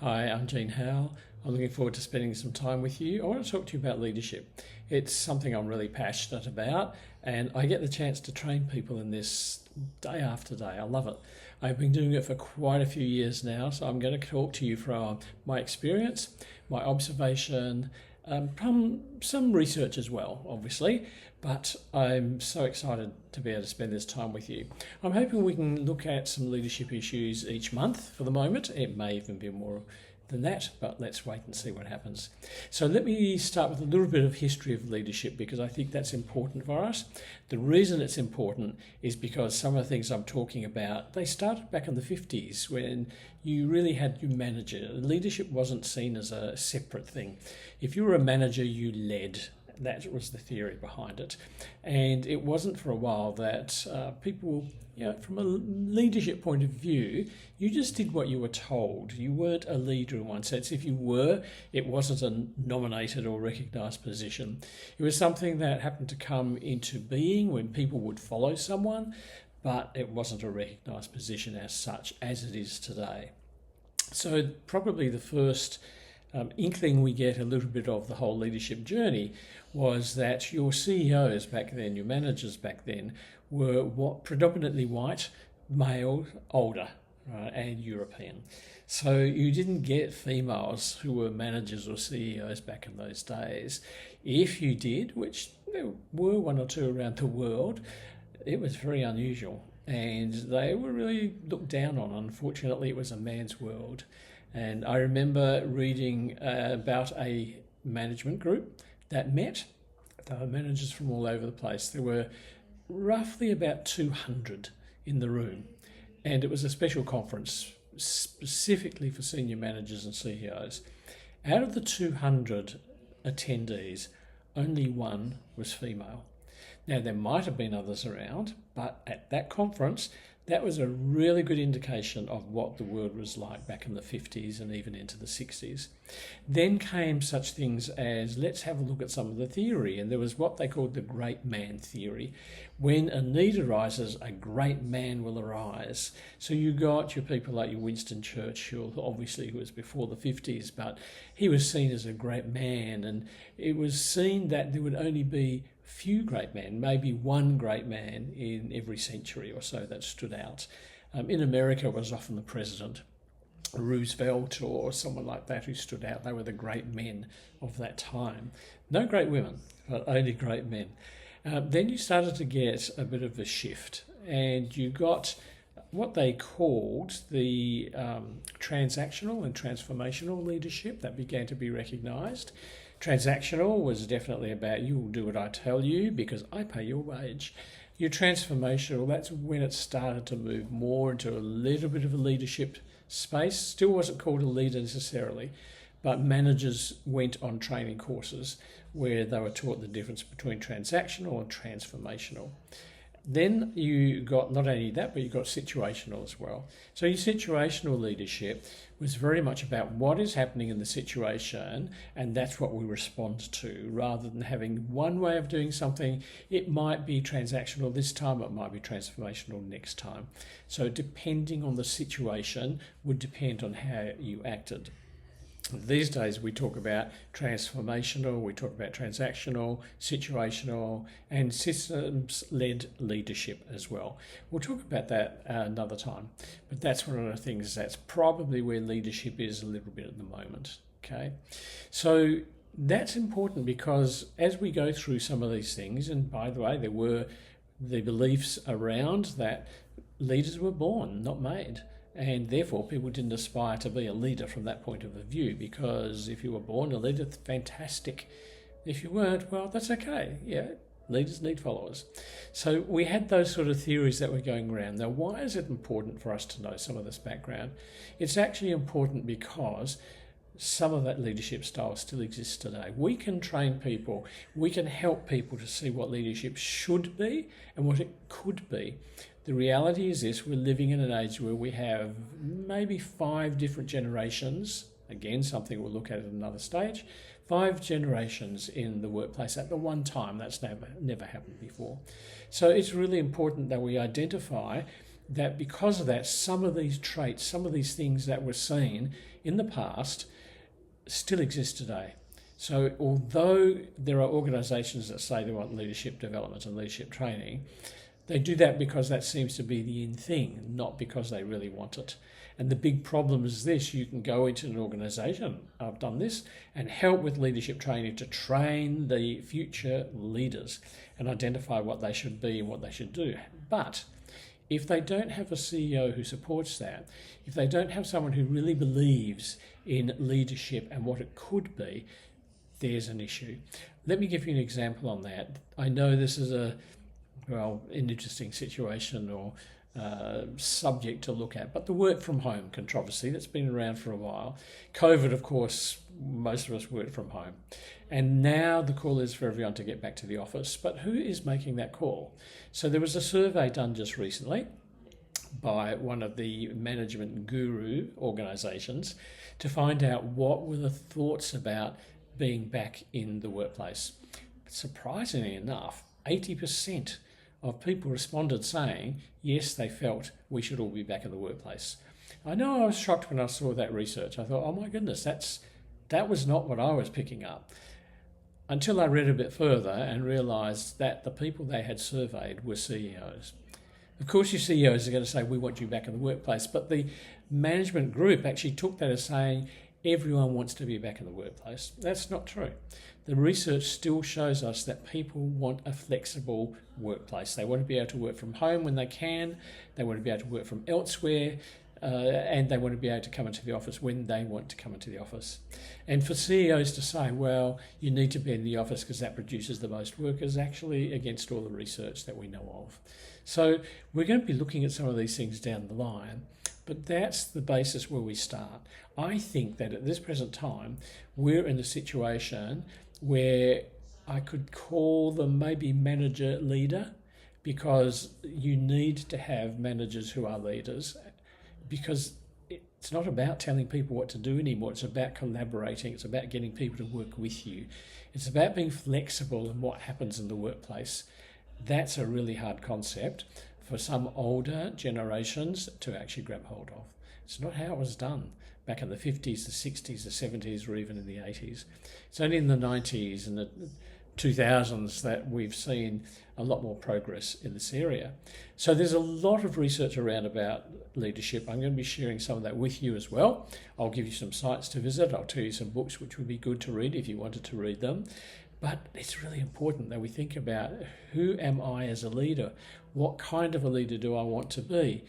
Hi, I'm Gene Howell. I'm looking forward to spending some time with you. I want to talk to you about leadership. It's something I'm really passionate about, and I get the chance to train people in this day after day. I love it. I've been doing it for quite a few years now, so I'm going to talk to you from my experience, my observation, from some research as well, obviously, but I'm so excited to be able to spend this time with you. I'm hoping we can look at some leadership issues each month for the moment. It may even be more than that, but let's wait and see what happens. So let me start with a little bit of history of leadership because I think that's important for us. The reason it's important is because some of the things I'm talking about, they started back in the 50s when you really had your manager. Leadership wasn't seen as a separate thing. If you were a manager, you led. That was the theory behind it. And it wasn't for a while that people, from a leadership point of view, you just did what you were told. You weren't a leader in one sense. If you were, it wasn't a nominated or recognised position. It was something that happened to come into being when people would follow someone, but it wasn't a recognised position as such as it is today. So probably the first inkling we get a little bit of the whole leadership journey was that your CEOs back then, your managers back then, were predominantly white, male, older, and European. So you didn't get females who were managers or CEOs back in those days. If you did, which there were one or two around the world, it was very unusual. And they were really looked down on. Unfortunately, it was a man's world. And I remember reading about a management group that met. There were managers from all over the place. There were roughly about 200 in the room. And it was a special conference specifically for senior managers and CEOs. Out of the 200 attendees, only one was female. Now, there might have been others around, but at that conference, that was a really good indication of what the world was like back in the 50s and even into the 60s. Then came such things as, let's have a look at some of the theory. And there was what they called the great man theory. When a need arises, a great man will arise. So you got your people like your Winston Churchill, obviously who was before the 50s, but he was seen as a great man. And it was seen that there would only be few great men, maybe one great man in every century or so that stood out. In America, it was often the president, Roosevelt or someone like that who stood out. They were the great men of that time. No great women, but only great men. Then you started to get a bit of a shift and you got what they called the transactional and transformational leadership that began to be recognised. Transactional was definitely about you will do what I tell you because I pay your wage. Your transformational, that's when it started to move more into a little bit of a leadership space. Still wasn't called a leader necessarily, but managers went on training courses where they were taught the difference between transactional and transformational. Then you got not only that, but you got situational as well. So your situational leadership was very much about what is happening in the situation, and that's what we respond to. Rather than having one way of doing something, it might be transactional this time, it might be transformational next time. So depending on the situation would depend on how you acted. These days we talk about transformational, we talk about transactional, situational, and systems-led leadership as well. We'll talk about that another time, but that's one of the things that's probably where leadership is a little bit at the moment, okay? So that's important because as we go through some of these things, and by the way, there were the beliefs around that leaders were born, not made. And therefore, people didn't aspire to be a leader from that point of view because if you were born a leader, fantastic. If you weren't, well, that's okay. Yeah, leaders need followers. So we had those sort of theories that were going around. Now, why is it important for us to know some of this background? It's actually important because some of that leadership style still exists today. We can train people, we can help people to see what leadership should be and what it could be. The reality is this, we're living in an age where we have maybe 5 different generations, again, something we'll look at another stage, 5 generations in the workplace at the one time. That's never happened before. So it's really important that we identify that because of that, some of these traits, some of these things that we're seeing in the past still exist today. So although there are organisations that say they want leadership development and leadership training, they do that because that seems to be the in thing, not because they really want it. And the big problem is this: you can go into an organisation, I've done this, and help with leadership training to train the future leaders and identify what they should be and what they should do. But if they don't have a CEO who supports that, if they don't have someone who really believes in leadership and what it could be, there's an issue. Let me give you an example on that. I know this is an interesting situation or subject to look at, but the work from home controversy that's been around for a while. COVID, of course, most of us work from home. And now the call is for everyone to get back to the office. But who is making that call? So there was a survey done just recently by one of the management guru organisations to find out what were the thoughts about being back in the workplace. Surprisingly enough, 80% of people responded saying, yes, they felt we should all be back in the workplace. I know I was shocked when I saw that research. I thought, oh my goodness, that was not what I was picking up. Until I read a bit further and realised that the people they had surveyed were CEOs. Of course, your CEOs are going to say, we want you back in the workplace, but the management group actually took that as saying, everyone wants to be back in the workplace. That's not true. The research still shows us that people want a flexible workplace. They want to be able to work from home when they can. They want to be able to work from elsewhere. And they want to be able to come into the office when they want to come into the office. And for CEOs to say, well, you need to be in the office because that produces the most work, is actually against all the research that we know of. So we're going to be looking at some of these things down the line, but that's the basis where we start. I think that at this present time, we're in a situation where I could call them maybe manager leader, because you need to have managers who are leaders, because it's not about telling people what to do anymore. It's about collaborating. It's about getting people to work with you. It's about being flexible in what happens in the workplace. That's a really hard concept for some older generations to actually grab hold of. It's not how it was done back in the 50s, the 60s, the 70s, or even in the 80s. It's only in the 90s and the 2000s that we've seen a lot more progress in this area. So there's a lot of research around about leadership. I'm going to be sharing some of that with you as well. I'll give you some sites to visit. I'll tell you some books which would be good to read if you wanted to read them. But it's really important that we think about, who am I as a leader? What kind of a leader do I want to be?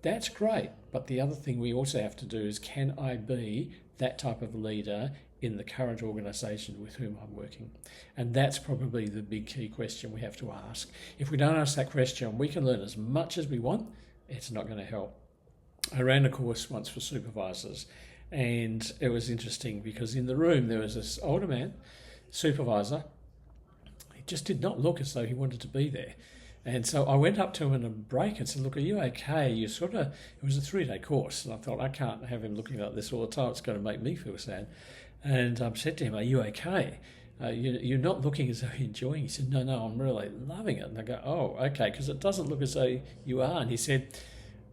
That's great. But the other thing we also have to do is, can I be that type of leader in the current organisation with whom I'm working? And that's probably the big key question we have to ask. If we don't ask that question, we can learn as much as we want. It's not going to help. I ran a course once for supervisors, and it was interesting because in the room there was this older man, supervisor. He just did not look as though he wanted to be there. And so I went up to him in a break and said, look, are you okay? It was a 3-day course. And I thought, I can't have him looking like this all the time. It's going to make me feel sad. And I said to him, are you okay? You're not looking as though you're enjoying it. He said, no, I'm really loving it. And I go, oh, okay, because it doesn't look as though you are. And he said,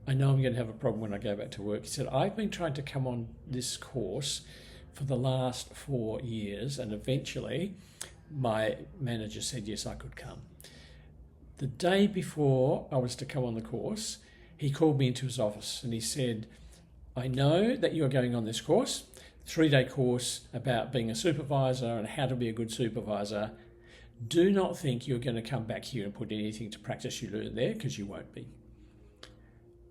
I know I'm going to have a problem when I go back to work. He said, I've been trying to come on this course for the last 4 years, and eventually my manager said, yes, I could come. The day before I was to come on the course, he called me into his office and he said, I know that you are going on this course, 3-day course about being a supervisor and how to be a good supervisor. Do not think you're going to come back here and put anything to practice you learned there, because you won't be.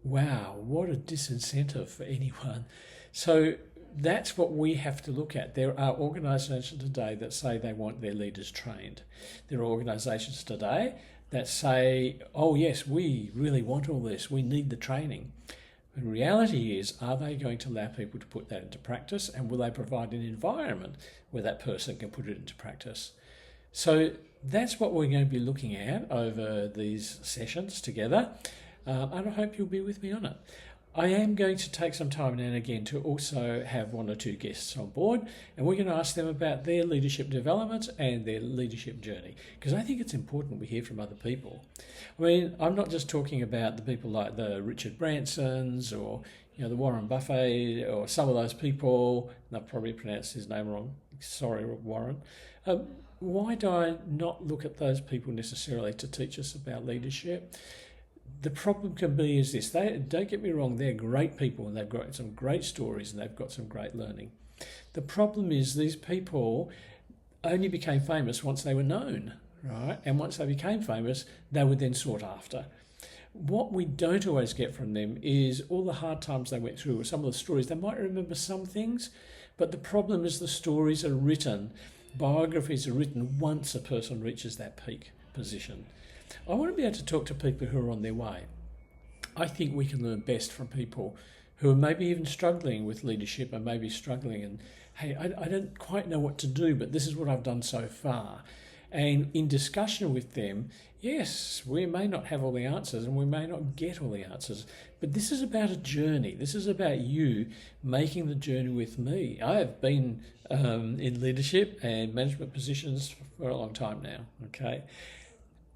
Wow, what a disincentive for anyone. So that's what we have to look at. There are organisations today that say they want their leaders trained. There are organisations today that say, oh yes, we really want all this, we need the training. The reality is, are they going to allow people to put that into practice, and will they provide an environment where that person can put it into practice? So that's what we're going to be looking at over these sessions together, and I hope you'll be with me on it. I am going to take some time now and again to also have 1 or 2 guests on board, and we're going to ask them about their leadership development and their leadership journey, because I think it's important we hear from other people. I mean, I'm not just talking about the people like the Richard Bransons or, the Warren Buffett or some of those people, and I've probably pronounced his name wrong, sorry, Warren. Why do I not look at those people necessarily to teach us about leadership? The problem can be is this, don't get me wrong, they're great people and they've got some great stories and they've got some great learning. The problem is these people only became famous once they were known, right? And once they became famous, they were then sought after. What we don't always get from them is all the hard times they went through, or some of the stories. They might remember some things, but the problem is the stories are written, biographies are written once a person reaches that peak position. I want to be able to talk to people who are on their way. I think we can learn best from people who are maybe even struggling with leadership and maybe struggling and, hey, I don't quite know what to do, but this is what I've done so far. And in discussion with them, yes, we may not have all the answers and we may not get all the answers, but this is about a journey. This is about you making the journey with me. I have been in leadership and management positions for a long time now, okay?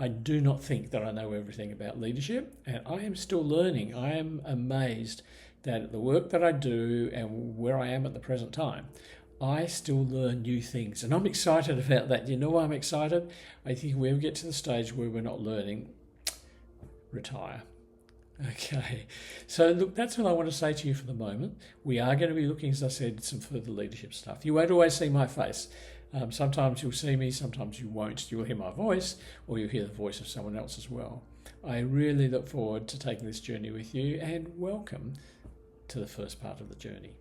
I do not think that I know everything about leadership, and I am still learning. I am amazed that the work that I do and where I am at the present time, I still learn new things, and I'm excited about that. You know why I'm excited? I think if we ever get to the stage where we're not learning, retire. Okay, so look, that's what I want to say to you for the moment. We are going to be looking, as I said, some further leadership stuff. You won't always see my face. Sometimes you'll see me, sometimes you won't. You'll hear my voice, or you'll hear the voice of someone else as well. I really look forward to taking this journey with you, and welcome to the first part of the journey.